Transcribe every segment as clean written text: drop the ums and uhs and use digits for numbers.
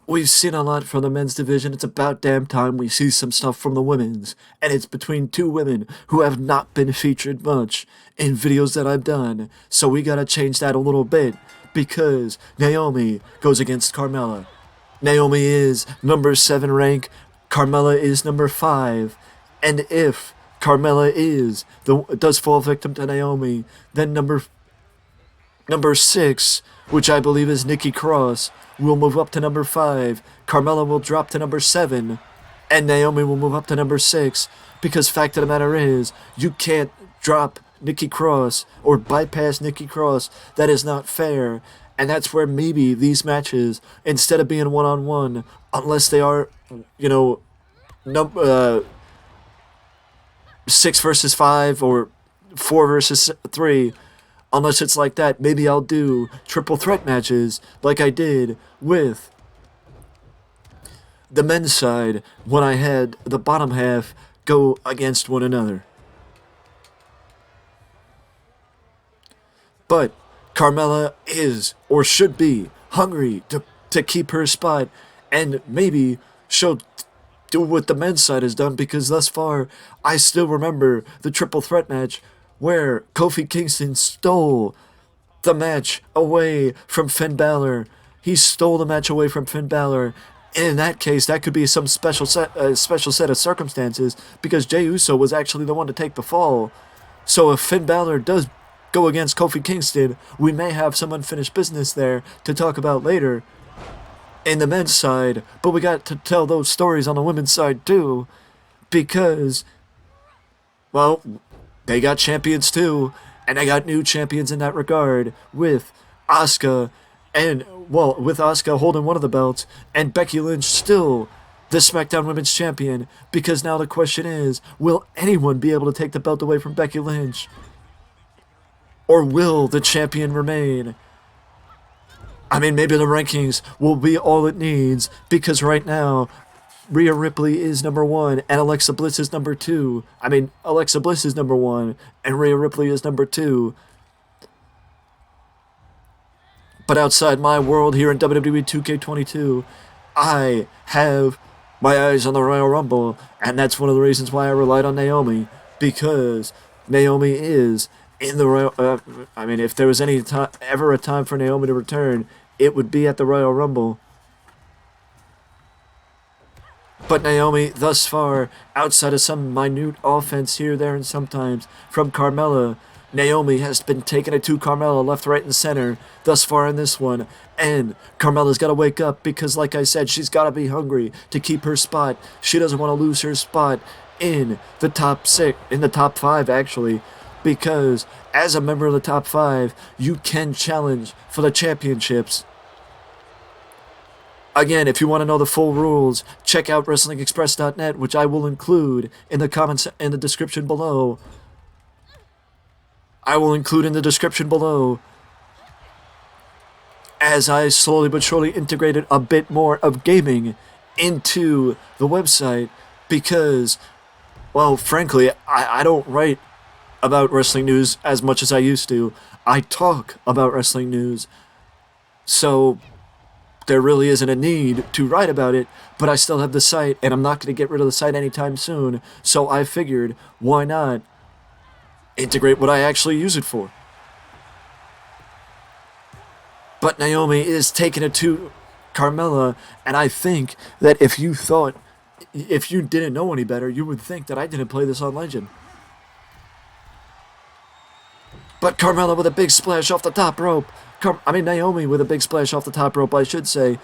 We've seen a lot from the men's division. It's about damn time we see some stuff from the women's. And it's between two women who have not been featured much in videos that I've done. So we gotta change that a little bit because Naomi goes against Carmella. Naomi is number 7 rank, Carmella is number 5. And if Carmella does fall victim to Naomi, then number 6, which I believe is Nikki Cross, will move up to number 5. Carmella will drop to number 7. And Naomi will move up to number 6. Because fact of the matter is, you can't drop Nikki Cross or bypass Nikki Cross. That is not fair. And that's where maybe these matches, instead of being one-on-one, unless they are, you know, number 6 versus 5 or 4 versus 3, unless it's like that, maybe I'll do triple threat matches like I did with the men's side when I had the bottom half go against one another. But Carmella is, or should be, hungry to keep her spot, and maybe she'll do what the men's side has done, because thus far, I still remember the triple threat match where Kofi Kingston stole the match away from Finn Balor. He stole the match away from Finn Balor. And in that case, that could be some special set of circumstances, because Jey Uso was actually the one to take the fall. So if Finn Balor does go against Kofi Kingston, we may have some unfinished business there to talk about later in the men's side, but we got to tell those stories on the women's side too, because, well, they got champions too, and they got new champions in that regard with Asuka, and, well, with Asuka holding one of the belts, and Becky Lynch still the SmackDown Women's Champion, because now the question is, will anyone be able to take the belt away from Becky Lynch? Or will the champion remain? I mean, maybe the rankings will be all it needs, because right now, Rhea Ripley is number 1, and Alexa Bliss is number 2. I mean, Alexa Bliss is number 1, and Rhea Ripley is number 2. But outside my world here in WWE 2K22, I have my eyes on the Royal Rumble, and that's one of the reasons why I relied on Naomi, because Naomi is in the Royal... I mean, if there was ever a time for Naomi to return, it would be at the Royal Rumble. But Naomi, thus far, outside of some minute offense here, there, and sometimes from Carmella, Naomi has been taking it to Carmella left, right, and center thus far in this one. And Carmella's got to wake up because, like I said, she's got to be hungry to keep her spot. She doesn't want to lose her spot in the top 6, in the top 5, actually, because as a member of the top 5, you can challenge for the championships. Again, if you want to know the full rules, check out WrestlingExpress.net, which I will include in the comments in the description below. I will include in the description below, as I slowly but surely integrated a bit more of gaming into the website, because, well, frankly, I don't write about wrestling news as much as I used to. I talk about wrestling news, so there really isn't a need to write about it, but I still have the site, and I'm not going to get rid of the site anytime soon, so I figured, why not integrate what I actually use it for? But Naomi is taking it to Carmella, and I think that if you didn't know any better, you would think that I didn't play this on Legend. But Carmella with a big splash off the top rope. Naomi with a big splash off the top rope, I should say.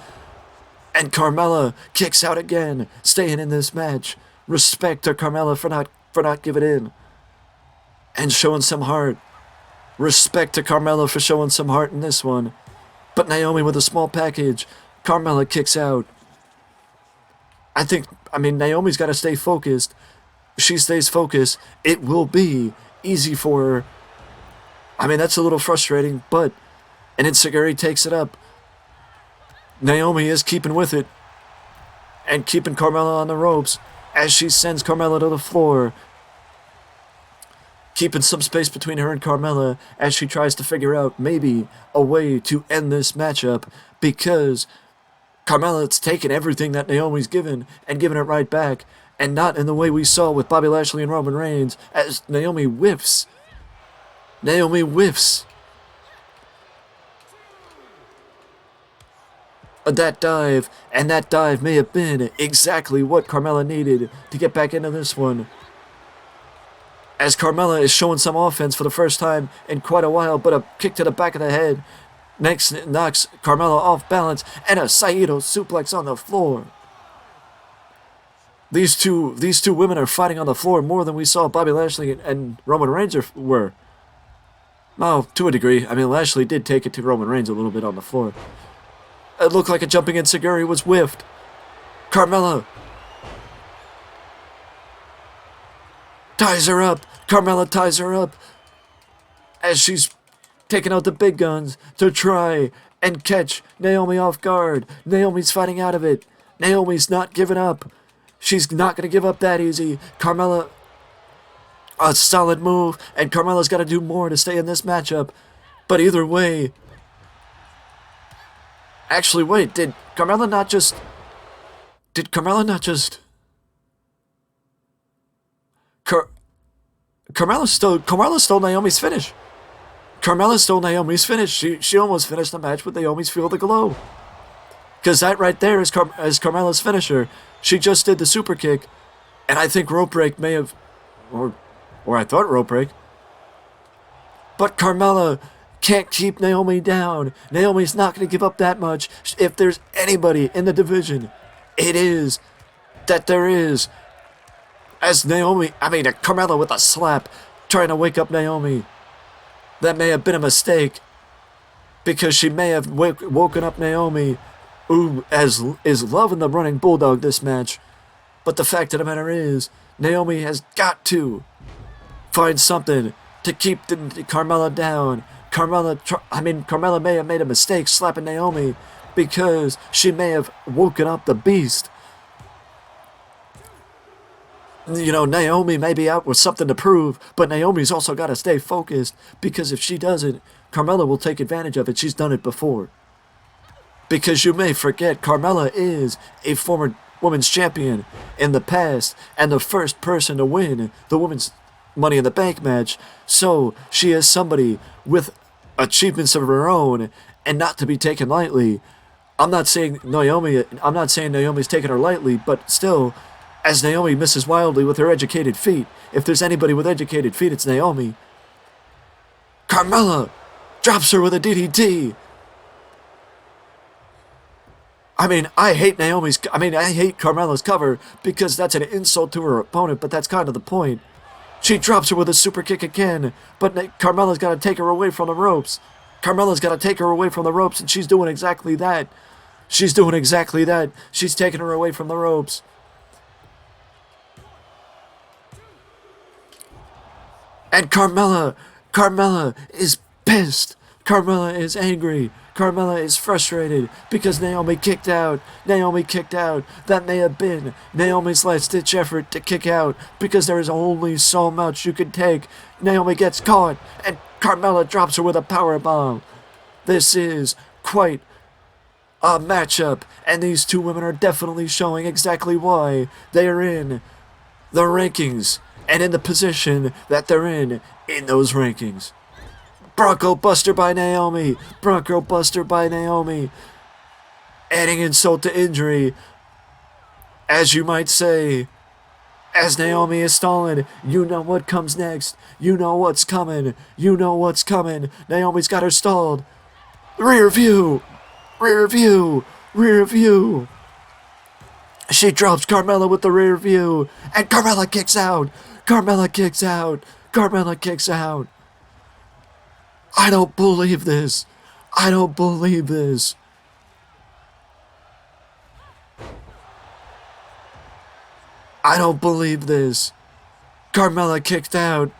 And Carmella kicks out again, staying in this match. Respect to Carmella for not giving in and showing some heart. Respect to Carmella for showing some heart in this one. But Naomi with a small package. Carmella kicks out. Naomi's got to stay focused. She stays focused, it will be easy for her. That's a little frustrating, but... And Inseguri takes it up. Naomi is keeping with it and keeping Carmella on the ropes as she sends Carmella to the floor. Keeping some space between her and Carmella as she tries to figure out maybe a way to end this matchup, because Carmella's taken everything that Naomi's given and given it right back, and not in the way we saw with Bobby Lashley and Roman Reigns, as Naomi whiffs. Naomi whiffs. That dive, and that dive may have been exactly what Carmella needed to get back into this one. As Carmella is showing some offense for the first time in quite a while, but a kick to the back of the head next knocks Carmella off balance, and a Saito suplex on the floor. These two women are fighting on the floor more than we saw Bobby Lashley and Roman Reigns were. Oh, to a degree. I mean, Lashley did take it to Roman Reigns a little bit on the floor. It looked like a jumping enziguri was whiffed. Carmella ties her up. Carmella ties her up as she's taking out the big guns to try and catch Naomi off guard. Naomi's fighting out of it. Naomi's not giving up. She's not going to give up that easy. Carmella, a solid move, and Carmella's got to do more to stay in this matchup. But either way... Actually, wait, did Carmella not just... Carmella stole Naomi's finish. Carmella stole Naomi's finish. She almost finished the match with Naomi's Feel the Glow. Because that right there is Carmella's finisher. She just did the super kick. And I think rope break may have... Or I thought rope break. But Carmella can't keep Naomi down. Naomi's not going to give up that much. If there's anybody in the division, it is that there is. As Carmella with a slap, trying to wake up Naomi. That may have been a mistake, because she may have woken up Naomi, who is loving the running bulldog this match. But the fact of the matter is, Naomi has got to find something to keep Carmella down. Carmella may have made a mistake slapping Naomi because she may have woken up the beast. You know, Naomi may be out with something to prove, but Naomi's also got to stay focused, because if she doesn't, Carmella will take advantage of it. She's done it before. Because you may forget, Carmella is a former women's champion in the past and the first person to win the women's Money in the Bank match, so she is somebody with achievements of her own and not to be taken lightly. I'm not saying Naomi's taking her lightly, but still, as Naomi misses wildly with her educated feet, if there's anybody with educated feet, it's Naomi. Carmella drops her with a DDT. I hate Carmella's cover because that's an insult to her opponent, but that's kind of the point. She drops her with a super kick again, but Carmella's got to take her away from the ropes. And she's doing exactly that. She's taking her away from the ropes. And Carmella is pissed. Carmella is angry. Carmella is frustrated because Naomi kicked out. That may have been Naomi's last-ditch effort to kick out because there is only so much you can take. Naomi gets caught, and Carmella drops her with a powerbomb. This is quite a matchup, and these two women are definitely showing exactly why they are in the rankings and in the position that they're in those rankings. Bronco Buster by Naomi. Adding insult to injury, as you might say. As Naomi is stalling, you know what comes next. You know what's coming. Naomi's got her stalled. Rear view. She drops Carmella with the rear view, and Carmella kicks out. I don't believe this. Carmella kicked out.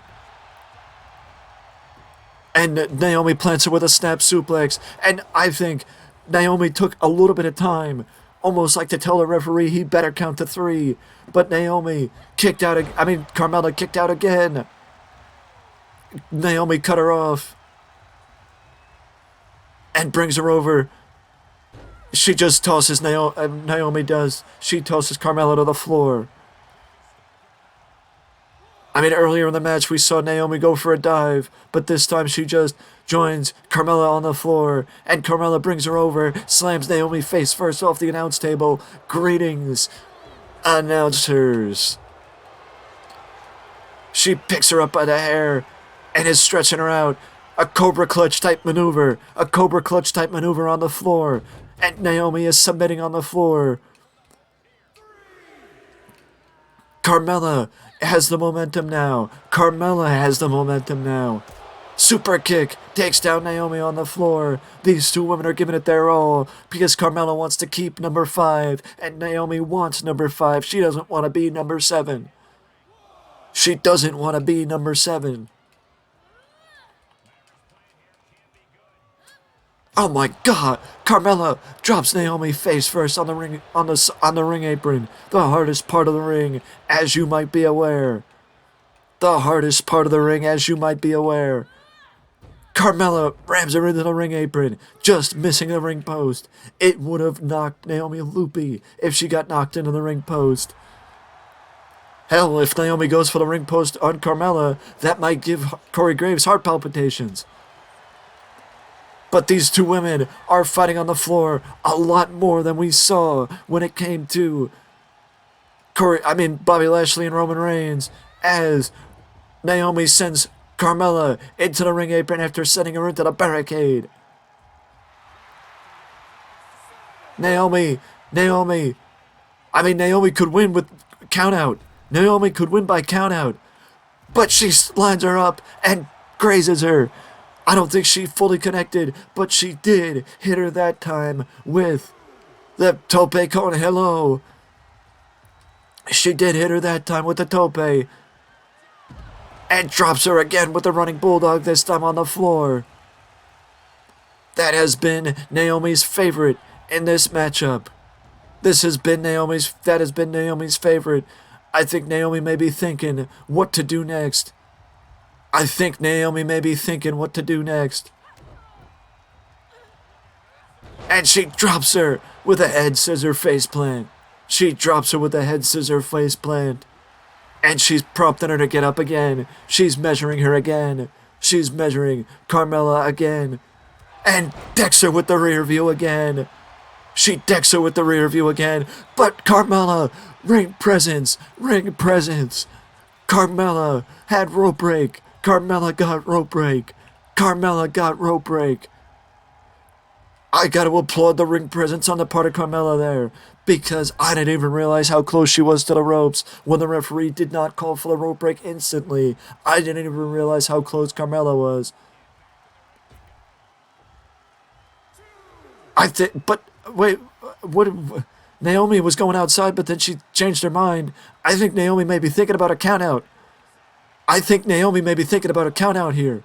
And Naomi plants her with a snap suplex. And I think Naomi took a little bit of time, almost like to tell the referee he better count to 3. But Carmella kicked out again. Naomi cut her off and brings her over. She just tosses Naomi does. She tosses Carmella to the floor. I mean, earlier in the match, we saw Naomi go for a dive, but this time she just joins Carmella on the floor, and Carmella brings her over, slams Naomi face first off the announce table. Greetings, announcers. She picks her up by the hair and is stretching her out. A Cobra Clutch type maneuver. A Cobra Clutch type maneuver on the floor. And Naomi is submitting on the floor. Carmella has the momentum now. Carmella has the momentum now. Super kick takes down Naomi on the floor. These two women are giving it their all because Carmella wants to keep number 5 and Naomi wants number 5. She doesn't want to be number 7. She doesn't want to be number 7. Oh my God! Carmella drops Naomi face first on the ring apron. The hardest part of the ring, as you might be aware. The hardest part of the ring, as you might be aware. Carmella rams her into the ring apron, just missing the ring post. It would have knocked Naomi loopy if she got knocked into the ring post. Hell, if Naomi goes for the ring post on Carmella, that might give Corey Graves heart palpitations. But these two women are fighting on the floor a lot more than we saw when it came to Bobby Lashley and Roman Reigns, as Naomi sends Carmella into the ring apron after sending her into the barricade. Naomi could win with countout. Naomi could win by countout. But she lines her up and grazes her. I don't think she fully connected, but she did hit her that time with the tope con hilo. She did hit her that time with the tope. And drops her again with the running bulldog, this time on the floor. That has been Naomi's favorite in this matchup. That has been Naomi's favorite. I think Naomi may be thinking what to do next. And she drops her with a head scissor face plant. And she's prompting her to get up again. She's measuring her again. She's measuring Carmella again. And decks her with the rear view again. But Carmella, ring presence. Carmella had rope break. Carmella got rope break. I gotta applaud the ring presence on the part of Carmella there, because I didn't even realize how close she was to the ropes when the referee did not call for the rope break instantly. I didn't even realize how close Carmella was. Naomi was going outside, but then she changed her mind. I think Naomi may be thinking about a countout. Here.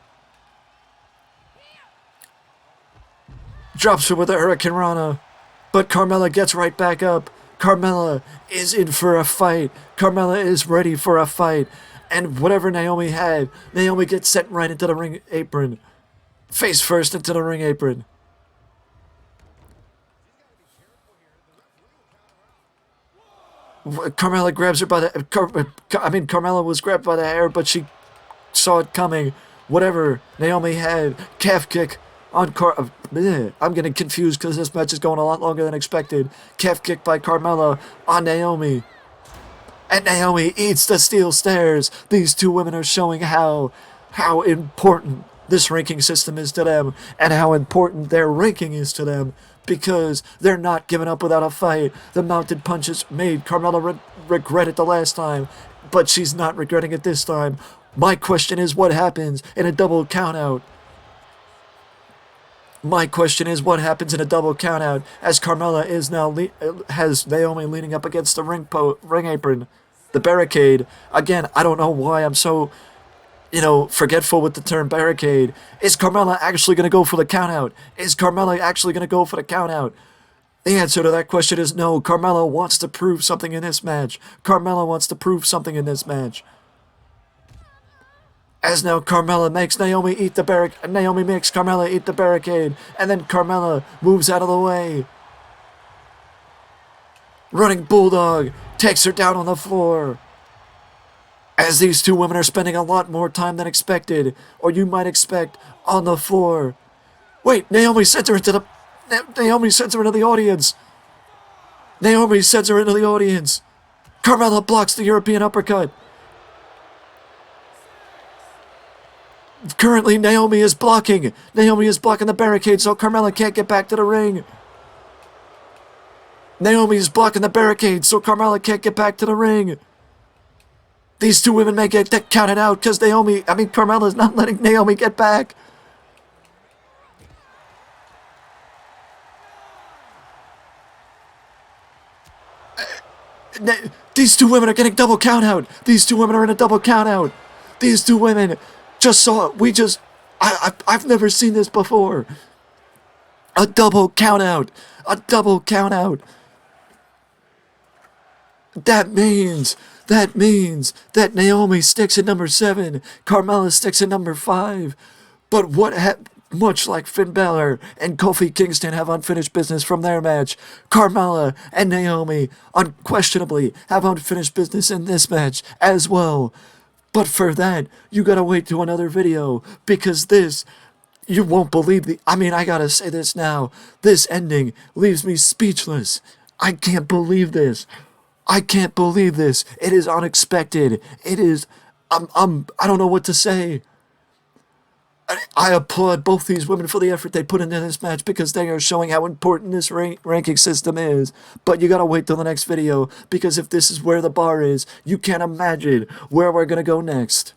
Drops her with a Hurricane Rana. But Carmella gets right back up. Carmella is in for a fight. Carmella is ready for a fight. And whatever Naomi had, Naomi gets sent right into the ring apron. Face first into the ring apron. Carmella grabs her by the... Carmella was grabbed by the hair, but she saw it coming. Whatever Naomi had, calf kick on I'm getting confused because this match is going a lot longer than expected. Calf kick by Carmella on Naomi. And Naomi eats the steel stairs. These two women are showing how important this ranking system is to them and how important their ranking is to them, because they're not giving up without a fight. The mounted punches made Carmella regret it the last time, but she's not regretting it this time. My question is, what happens in a double countout? As Carmella is now has Naomi leaning up against the ring apron, the barricade. Again, I don't know why I'm so, forgetful with the term barricade. Is Carmella actually going to go for the countout? The answer to that question is no. Carmella wants to prove something in this match. As now Carmella makes Naomi eat the barricade, and then Carmella moves out of the way. Running Bulldog takes her down on the floor. As these two women are spending a lot more time than expected, or you might expect, on the floor. Wait, Naomi sends her into the audience. Naomi sends her into the audience. Carmella blocks the European uppercut. Currently, Naomi is blocking. Naomi is blocking the barricade so Carmella can't get back to the ring. Naomi is blocking the barricade so Carmella can't get back to the ring. These two women may get counted out because Carmella is not letting Naomi get back. These two women are getting double count out. These two women are in a double count out. These two women just saw it. I've never seen this before. A double count out. A double count out. That means that Naomi sticks at number 7, Carmella sticks at number 5. But much like Finn Balor and Kofi Kingston have unfinished business from their match, Carmella and Naomi unquestionably have unfinished business in this match as well. But for that, you gotta wait to another video, because you won't believe I gotta say this now. This ending leaves me speechless. I can't believe this. I can't believe this. It is unexpected. It is, I don't know what to say. I applaud both these women for the effort they put into this match, because they are showing how important this ranking system is. But you gotta wait till the next video, because if this is where the bar is, you can't imagine where we're gonna go next.